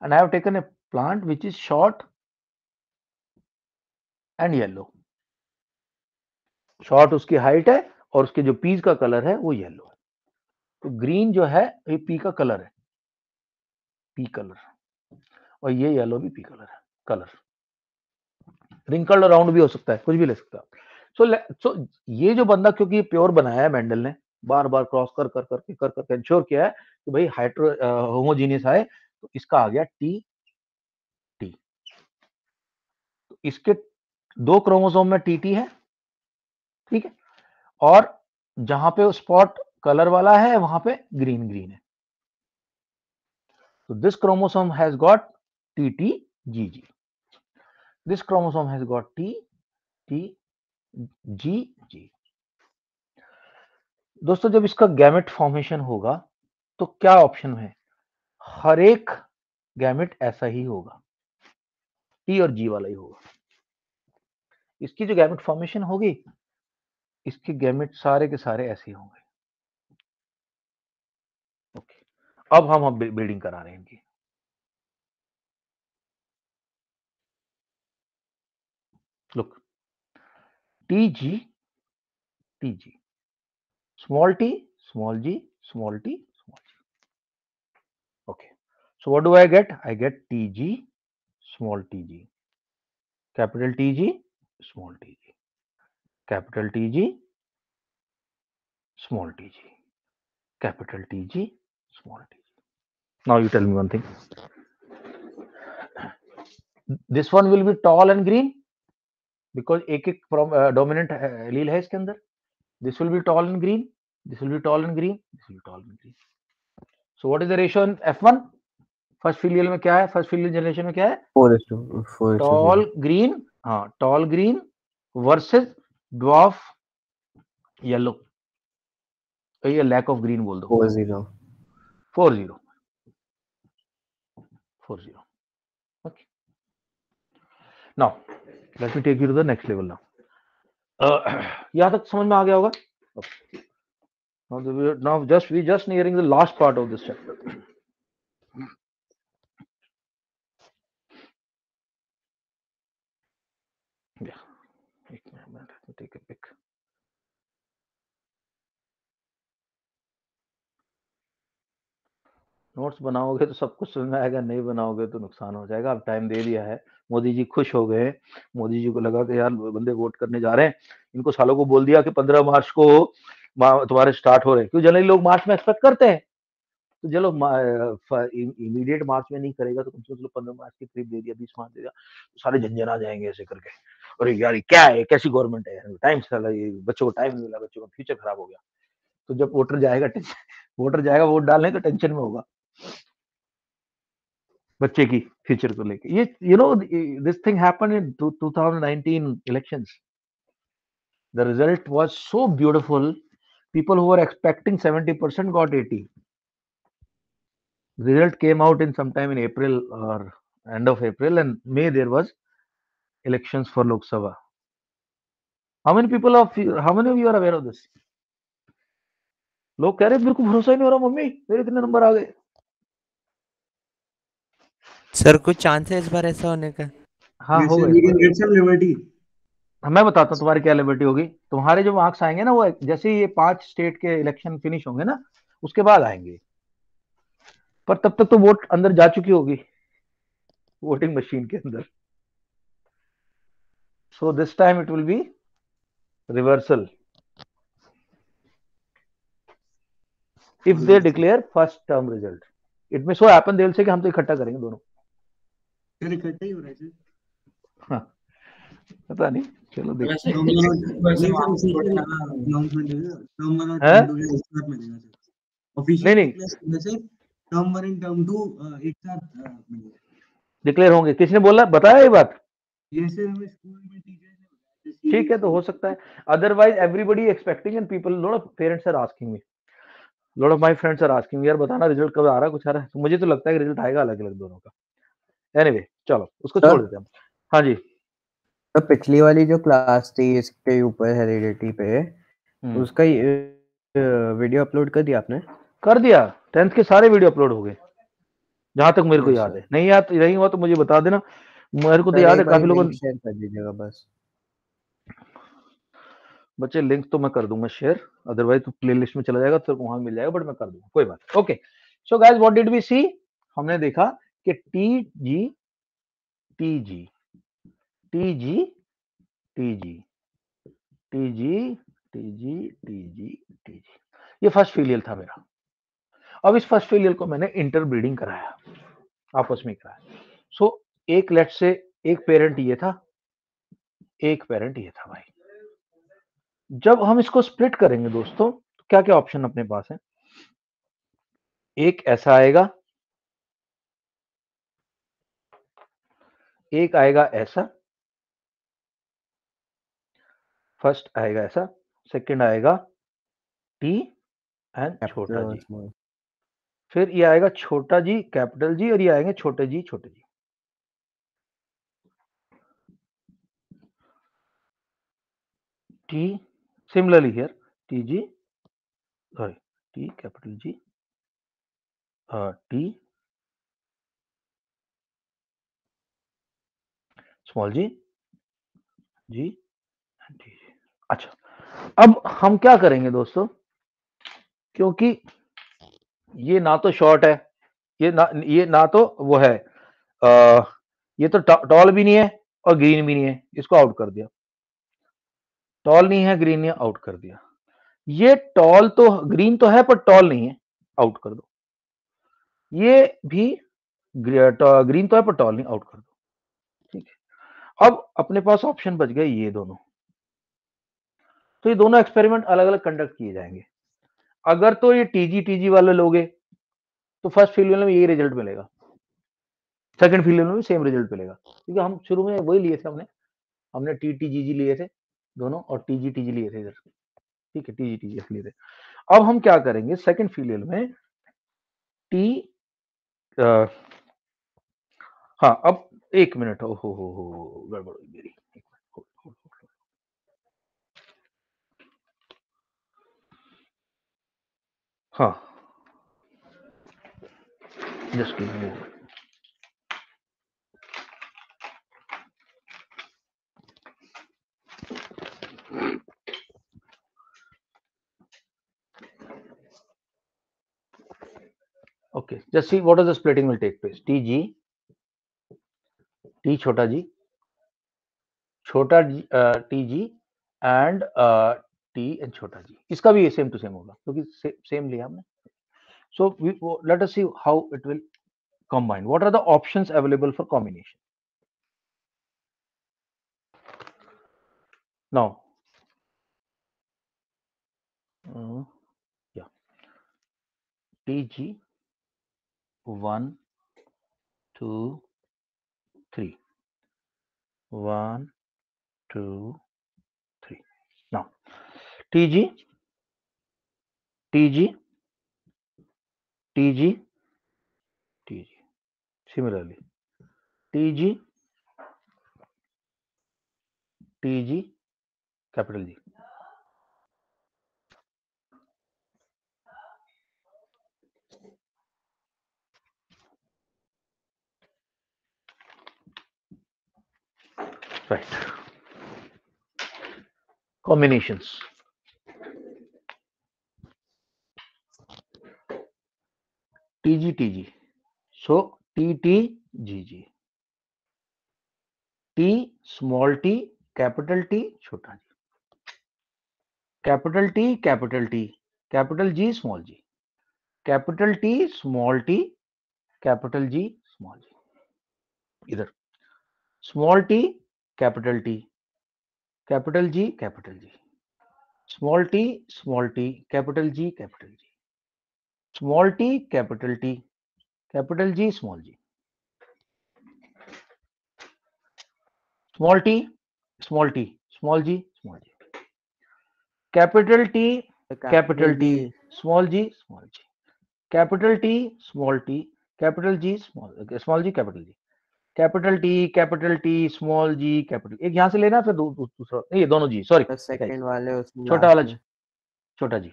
A: and I have taken a plant which is short and yellow. Short उसकी height है और उसके जो piece का colour है वो yellow है। तो ग्रीन जो है ये पी का कलर है, पी कलर, और ये येलो भी पी कलर है, कलर रिंकल्ड राउंड भी हो सकता है, कुछ भी ले सकता है। सो ये जो बंदा, क्योंकि प्योर बनाया है मेंडल ने, बार बार क्रॉस कर करके इंश्योर किया है कि भाई हाइड्रो होमोजीनियस आए, तो इसका आ गया टी टी। तो इसके 2 क्रोमोसोम में टी है, ठीक है, और जहां पे स्पॉट कलर वाला है वहां पे ग्रीन ग्रीन है। तो this chromosome has got T G G, this chromosome has got T G G. दोस्तों जब इसका गैमेट फॉर्मेशन होगा तो क्या ऑप्शन है? हर एक गैमेट ऐसा ही होगा, टी और जी वाला ही होगा। इसकी जो गैमेट फॉर्मेशन होगी, इसके गैमेट सारे के सारे ऐसे ही होंगे। ओके, अब हम बिल्डिंग करा रहे हैं इनकी। Look, T G small t, small g, small t, small g. Okay, so what do I get? I get tg, small tg, capital TG, small tg, capital TG, small tg, capital TG, small tg. Now you tell me one thing. This one will be tall and green because एक dominant allele है इसके अंदर. This will be tall and green. This will be tall and green. This will be tall and green. So what is the ratio in F1? First filial में क्या है? First filial generation में क्या है?
B: 4:4.
A: Tall green, हाँ tall green versus dwarf yellow. ये lack of green बोल दो।
B: 4:0.
A: 4-0 4-0। Okay, now let me take you to the next level. Now यहां तक समझ में आ गया होगा? Now just we just nearing the last part of this chapter. एक minute, let me take a pick. Notes बनाओगे तो सब कुछ समझ में आएगा, नहीं बनाओगे तो नुकसान हो जाएगा। अब टाइम दे दिया है, मोदी जी खुश हो गए। मोदी जी को लगा कि यार बंदे वोट करने जा रहे हैं, इनको सालों को बोल दिया कि 15 मार्च को तुम्हारे स्टार्ट हो रहे हैं, क्यों जनरली लोग मार्च में एक्सपेक्ट करते हैं। तो चलो इमीडिएट मार्च में नहीं करेगा तो कम से कम 15 मार्च की करीब दे दिया, 20 मार्च दे दिया, तो सारे झंझन आ जाएंगे ऐसे करके। अरे यार क्या है, कैसी गवर्नमेंट है, टाइम चला, बच्चों को टाइम नहीं मिला, बच्चों का फ्यूचर खराब हो गया। तो जब वोटर जाएगा वोट डालने तो टेंशन में होगा बच्चे की फ्यूचर को लेके। ये this thing happened in 2019 elections. The result was so beautiful, people who were expecting 70% got 80. Result came out in sometime in April or end of April, and May there was elections for Lok Sabha. How many of you are aware of this? लोग कह रहे मेरे को भरोसा ही नहीं हो रहा mummy, मेरे कितने नंबर आ गए।
E: सर कुछ चांस है इस बार ऐसा होने का?
A: हाँ
F: Yes,
A: होगा
F: sir,
A: इस
F: we
A: bar.
F: can get some liberty.
A: मैं बताता हूँ तुम्हारी क्या लिबर्टी होगी। तुम्हारे जो मार्क्स आएंगे ना वो जैसे ही ये 5 स्टेट के इलेक्शन फिनिश होंगे ना उसके बाद आएंगे, पर तब तक तो वोट अंदर जा चुकी होगी वोटिंग मशीन के अंदर। So this time it will be reversal if they declare first term result. It में सो हैपन दे विल से कि हम तो इकट्ठा करेंगे दोनों।
F: Sir, इकट्ठा ही हो रहा है, sir.
A: हाँ, पता नहीं, चलो देखते
D: वैसे
F: Term वाला
D: वैसे
F: नहीं, sir,
D: वहाँ
F: official
D: थोड़ी ना
F: announcement है, sir. Term वाला
A: हैं।
F: term 2 एक साथ मिलेगा, sir.
A: नहीं
F: Officially
A: नहीं,
F: declare होगा, sir. Term 1 and term 2 एक साथ मिलेगा.
A: डिक्लेयर होंगे, किसने बोला, बताया ये बात?
F: ये sir हमें स्कूल में टीचर ने बताया,
A: ठीक है, तो हो सकता है। Otherwise everybody expecting and people, lot of parents are asking me, lot of my friends are asking me, यार बताना रिजल्ट कब आ रहा है, कुछ आ रहा है? तो मुझे तो लगता है कि रिजल्ट आएगा अलग अलग दोनों का। एनीवे चलो उसको छोड़ देते हैं हम। हाँ जी।
B: तो पिछली वाली जो क्लास थी इसके ऊपर हेरिडिटी पे, उसका वीडियो अपलोड कर दिया आपने?
A: कर दिया, 10th के सारे वीडियो अपलोड हो गए जहां तक मेरे को
B: Yes,
A: याद
B: sir.
A: है। नहीं याद नहीं हुआ तो मुझे बता देना, मेरे को तो
B: सर
A: याद है
B: एक बार
A: काफी लोगों
B: लिंक शेयर कर दीजिएगा बस।
A: बच्चे लिंक तो मैं कर दूंगा शेयर, अदरवाइज तो प्लेलिस्ट में चला जाएगा तो वहां मिल जाएगा, बट मैं कर दूंगा, कोई बात। Okay, so guys what did we see, हमने देखा कि T G T G T G T G T G T G T G T G, ये फर्स्ट फीलियल था मेरा। अब इस फर्स्ट फीलियल को मैंने इंटर ब्रीडिंग कराया, आपस में कराया। सो एक लेट से एक पेरेंट ये था, एक पेरेंट ये था भाई। जब हम इसको स्प्लिट करेंगे दोस्तों तो क्या क्या ऑप्शन अपने पास है? एक ऐसा आएगा, एक आएगा ऐसा, फर्स्ट आएगा ऐसा, सेकंड आएगा टी एंड छोटा
B: कैपिटल और
A: जी,
B: स्मॉल।
A: फिर ये आएगा छोटा जी कैपिटल जी, और ये आएंगे छोटे जी छोटे G. T similarly here, T G sorry T capital G, T small G G and T G. अच्छा, अब हम क्या करेंगे दोस्तों, क्योंकि ये ना तो शॉर्ट है, ये ना तो वो है, ये तो टॉल भी नहीं है और ग्रीन भी नहीं है, इसको आउट कर दिया। टॉल नहीं है, ग्रीन नहीं है, आउट कर दिया। ये टॉल तो ग्रीन तो है पर टॉल नहीं है, आउट कर दो। ये भी ग्रीन तो है पर टॉल नहीं, आउट कर दो। ठीक है, अब अपने पास ऑप्शन बच गए ये दोनों। तो ये दोनों एक्सपेरिमेंट अलग अलग कंडक्ट किए जाएंगे। अगर तो ये टीजी वाले लोगे तो फर्स्ट फील्ड में यही रिजल्ट मिलेगा, सेकंड फील्ड में भी सेम रिजल्ट मिलेगा, क्योंकि हम शुरू में वही लिए थे, हमने टी जी लिए थे दोनों, और टी जी लिए थे इधर। ठीक है, टी जी लिए थे। अब हम क्या करेंगे सेकंड फीलियल में, टी हाँ, अब एक मिनट, हो गड़बड़ हुई मेरी, हाँ just give me. Okay, just see what is the splitting will take place. T छोटा जी, छोटा T G and T and छोटा जी, इसका भी सेम टू सेम होगा क्योंकि सेम लिया हमने। So let us see how it will combine. What are the options available for combination? Now, yeah, TG 1, 2, 3, 1, 2, 3. Now, TG, TG, TG, TG. Similarly, TG, TG, capital G. Right, combinations. TG TG, so T T G G, T small T capital T छोटा G, capital T capital G small G, capital T small T capital G small G, इधर small T capital G capital G, small T capital G, small T capital G small G, small T small G small G, capital T capital G small G, capital T capital G small G, capital G, capital T small G capital, एक यहां से लेना फिर दूसरा, ये दोनों जी, sorry
B: second वाले उसमें
A: छोटा वाला
B: last
A: जी,
B: में।
A: छोटा जी,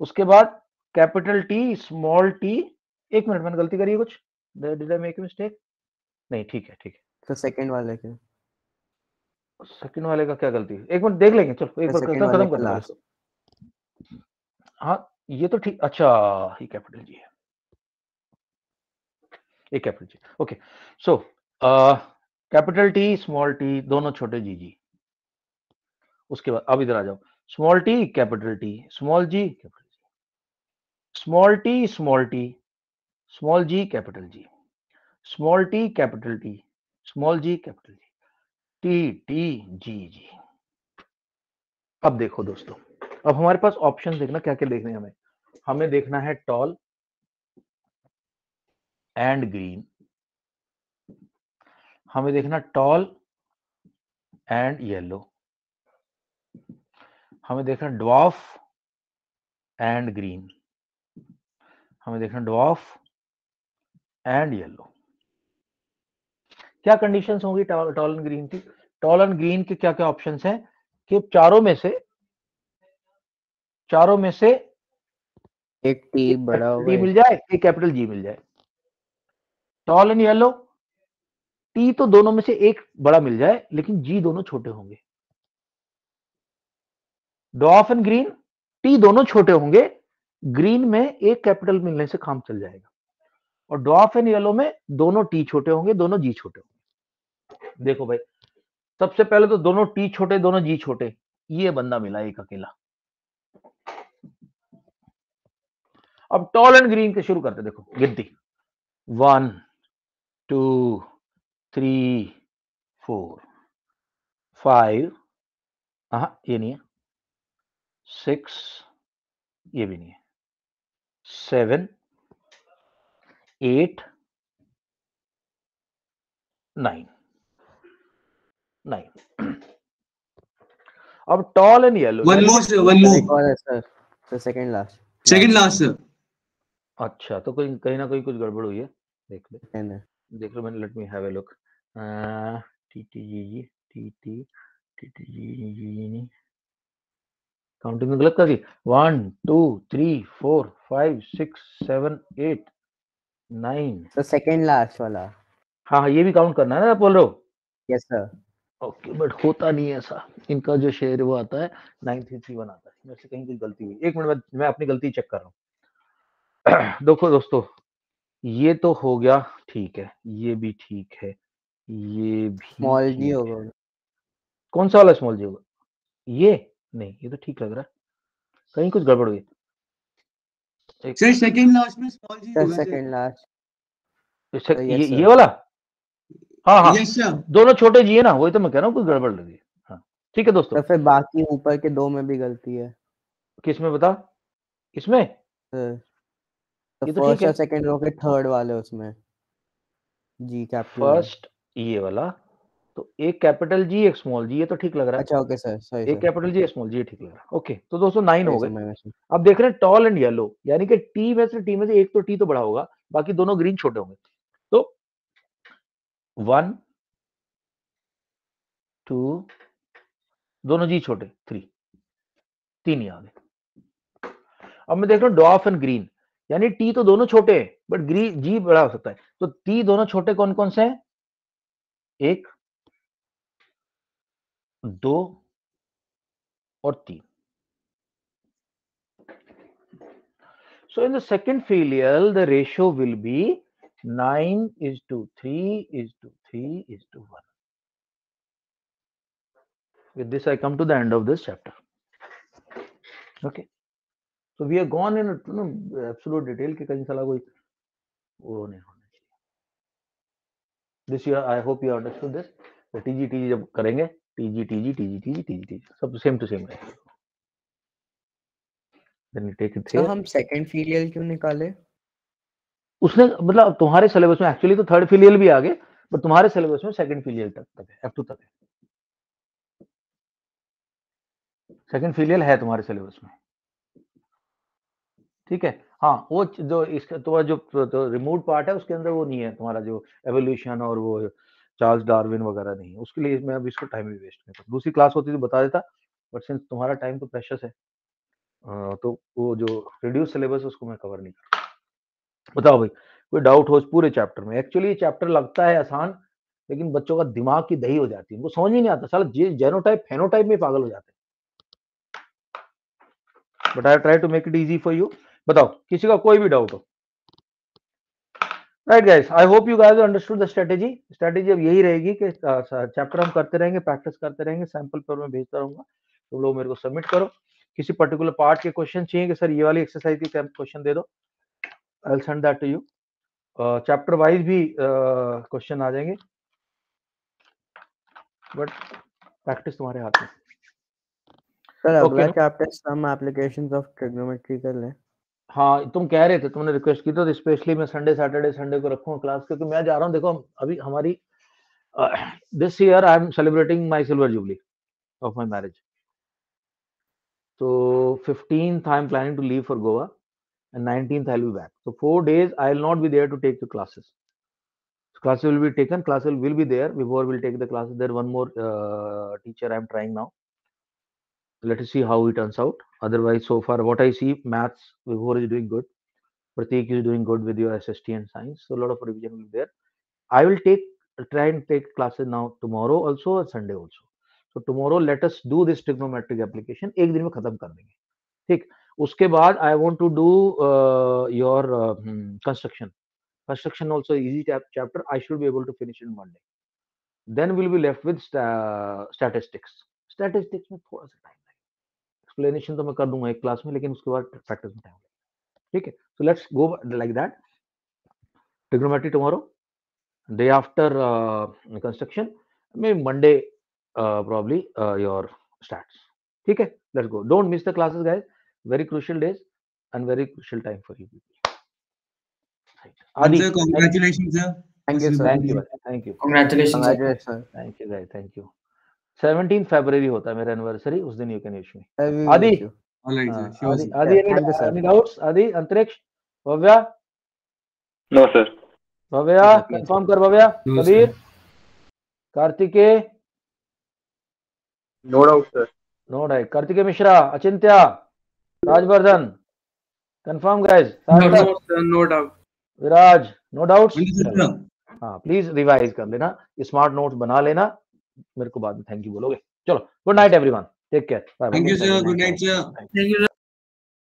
A: उसके बाद कैपिटल टी स्मॉल टी, एक मिनट मैंने गलती करी है कुछ, डिड आई मेक मिस्टेक? नहीं ठीक है
B: तो सेकंड वाले के
A: सेकंड वाले का क्या गलती है, एक मिनट देख लेंगे, चलो एक बार
B: सेकंड
A: खत्म
B: वाले
A: करते
B: के
A: हैं
B: लास्ट।
A: इसको। हाँ ये तो ठीक, अच्छा ये कैपिटल जी है, एक capital G, okay. So capital T small T दोनों छोटे जी जी, उसके बाद अब इधर आ जाओ, small T capital G small G, small T small G capital G, small T capital T small G capital G, T T G G. अब देखो दोस्तों, अब हमारे पास ऑप्शन देखना क्या क्या देखने हैं, हमें देखना है टॉल एंड ग्रीन, हमें देखना टॉल एंड येलो, हमें देखना ड्वार्फ एंड ग्रीन, हमें देखना ड्वार्फ एंड येलो। क्या कंडीशंस होंगी टॉल एंड ग्रीन की? टॉल एंड ग्रीन के क्या क्या ऑप्शंस हैं कि चारों में से
B: एक टी बड़ा
A: टी
B: होगा,
A: मिल जाए, एक कैपिटल जी मिल जाए। टॉल एंड येलो, टी तो दोनों में से एक बड़ा मिल जाए लेकिन जी दोनों छोटे होंगे। ड्वार्फ एंड ग्रीन, टी दोनों छोटे होंगे, ग्रीन में एक कैपिटल मिलने से काम चल जाएगा। और ड्वार्फ एंड येलो में दोनों टी छोटे होंगे, दोनों जी छोटे होंगे। देखो भाई, सबसे पहले तो दोनों टी छोटे दोनों जी छोटे, ये बंदा मिला एक अकेला। अब टॉल एंड ग्रीन के शुरू करते, देखो गिनती 1 2 3 4 5, ये नहीं है, 6, ये भी नहीं है, 7 8 9 अब tall and yellow,
F: One more, sir. One
B: एक
F: more.
B: और है सर, तो second last.
F: Second last, sir.
A: अच्छा तो कोई कहीं ना कहीं कुछ गड़बड़ हुई है, देख ले
B: सेकंड है।
A: देख लो, मैंने let me have a look. T T G G T T T T G G नहीं, काउंटिंग में गलत कर दी। 1 2 3 4 5 6 7 8 9।
B: तो सेकंड लास्ट वाला।
A: हाँ ये भी काउंट करना है ना, आप बोल रहे हो?
B: Yes sir.
A: ओके, बट होता नहीं है ऐसा, इनका जो शेयर वो आता है 9331 आता है, मेरे से कहीं कुछ गलती हुई। एक मिनट मैं अपनी गलती चेक कर रहा हूँ। देखो दोस्तों, ये तो हो गया ठीक है, ये भी ठीक है, ये भी
B: स्मॉल जी
A: ठीक
B: होगा।
A: है। कौन सा वाला स्मॉल जी होगा? ये नहीं, ये तो ठीक लग रहा है, कहीं कुछ गड़बड़ हुई।
F: Sir, second last में small g
B: सर
F: होगा, sir.
B: Second last.
A: ये वाला, हाँ
F: Yes, sir.
A: दोनों छोटे जी है ना, वही तो मैं कह रहा हूँ, कुछ गड़बड़ लगी। हाँ ठीक है दोस्तों।
B: तो फिर बाकी ऊपर के दो में भी गलती है
A: किसमें बता? इसमें
B: सर। तो
A: ये तो ठीक
B: फर्स्ट
A: है,
B: और सेकंड रो के थर्ड वाले उसमें जी कैपिटल।
A: फर्स्ट ये वाला, तो एक कैपिटल जी एक स्मॉल जी, ये तो ठीक लग रहा है।
B: अच्छा ओके सर, सॉरी
A: एक
B: सर।
A: कैपिटल जी एक स्मॉल जी, ये ठीक लग रहा है। ओके तो दोस्तों 9 हो
B: सर
A: गए।
B: मैं वैसे
A: अब देख रहे हैं टॉल एंड येलो, यानी कि टी में से एक तो टी तो बड़ा होगा, बाकी दोनों ग्रीन छोटे होंगे। तो 1 2 दोनों जी छोटे, 3 ही आ गए। अब मैं देख रहा हूँ ड्वार्फ एंड ग्रीन, यानी टी तो दोनों छोटे हैं बट ग्रीन जी बड़ा हो सकता है। तो टी दोनों छोटे कौन कौन से हैं? एक 2 और 3. So in the second filial, the ratio will be 9:3:3:1. With this, I come to the end of this chapter. Okay. So we have gone in absolute detail कि कहीं साला कोई वो नहीं होना चाहिए. This year, I hope you understood this. तो TG जब करेंगे TG सब सेम टू सेम रहेगा. Then you take it
B: तो
A: here.
B: हम सेकंड फीलियल क्यों निकाले?
A: उसने मतलब तुम्हारे सिलेबस में एक्चुअली तो थर्ड फीलियल भी आ गए, बट तुम्हारे सिलेबस में सेकंड फीलियल तक है, F2 तक है. सेकंड फीलियल है तुम्हारे सिलेबस में, ठीक है. हाँ, वो जो इसका तुम्हारा जो रिमूव पार्ट है उसके अंदर वो नहीं है तुम्हारा, जो एवोल्यूशन और वो चार्ल्स डार्विन वगैरह नहीं है. उसके लिए मैं अब इसको टाइम भी वेस्ट नहीं करता. दूसरी क्लास होती तो बता देता, बट सिंस तुम्हारा टाइम तो प्रेशियस है, तो वो जो रिड्यूस सिलेबस है उसको मैं कवर नहीं करता. बताओ भाई, कोई डाउट हो इस पूरे चैप्टर में? एक्चुअली ये चैप्टर लगता है आसान, लेकिन बच्चों का दिमाग की दही हो जाती है, उनको समझ ही नहीं आता. साला जेनोटाइप फेनोटाइप में पागल हो जाते हैं. But I try to make it easy for you. बताओ, किसी का कोई भी डाउट हो? Right guys, I hope you guys understood the strategy. Strategy अब यही रहेगी कि चैप्टर हम करते रहेंगे, प्रैक्टिस करते रहेंगे, सैंपल पर मैं भेजता रहूंगा, तुम लोग मेरे को सबमिट करो. किसी पर्टिकुलर पार्ट के क्वेश्चन चाहिए कि सर ये वाली एक्सरसाइज के क्वेश्चन दे दो, I will send that to you. Chapter wise भी क्वेश्चन आ जाएंगे, बट प्रैक्टिस तुम्हारे हाथ में.
B: सर अगला chapter some applications of trigonometry कर लें.
A: हाँ, तुम कह रहे थे, तुमने रिक्वेस्ट की तो स्पेशली मैं संडे को रखूंगा क्लास, क्योंकि मैं जा रहा हूँ. देखो अभी हमारी this year I am celebrating my silver jubilee of my marriage. So 15th I am planning to leave for Goa, and 19th I will be back. So 4 days I will not be there to take the classes. So classes will be taken. Classes will be there. Vibhor will take the classes. There one more teacher I am trying now. Let us see how it turns out. Otherwise, so far what I see, maths Vibhor is doing good. Prateek is doing good with your SST and science. So a lot of revision will be there. I will try and take classes now tomorrow also and Sunday also. So tomorrow let us do this trigonometric application. एक दिन में खत्म कर देंगे, ठीक. उसके बाद I want to do your construction. Construction also easy chapter. I should be able to finish in one day. Then we'll be left with statistics. Statistics में थोड़ा सा टाइम लगेगा. Explanation तो मैं कर दूंगा एक क्लास में, लेकिन उसके बाद प्रैक्टिस में टाइम लगेगा, ठीक है. So let's go like that. Trigonometry tomorrow. Day after construction, maybe Monday probably your stats. ठीक है, let's go. Don't miss the classes guys. Very crucial days and very crucial time for you people. Adi,
F: Sir, congratulations, sir.
B: Thank you, sir.
A: thank you, thank you,
D: Congratulations, sir.
B: sir.
A: thank you guys, thank you. 17th February होता है मेरा anniversary, उस दिन you can wish me.
B: I
A: Adi,
B: wish you.
F: All right, sir. Sure, sir.
A: Adi,
B: Thank you, sir.
A: any doubts? Adi, Antariksh, Bhavya,
C: No, sir.
A: Bhavya confirm कर. Bhavya,
F: No,
A: Kabir,
F: sir.
A: Kartikeya,
C: No doubt, sir.
A: No doubt. Kartikeya Mishra, Achintya, Rajvardhan, confirm guys.
C: No doubt.
A: Viraj, no doubts.
F: Understood, sir.
A: हाँ, please revise कर लेना, smart notes बना लेना, मेरे को बाद में थैंक यू बोलोगे. चलो, good night everyone, take care, bye.
F: Thank you, sir. Good night, sir.
C: Thank you, sir.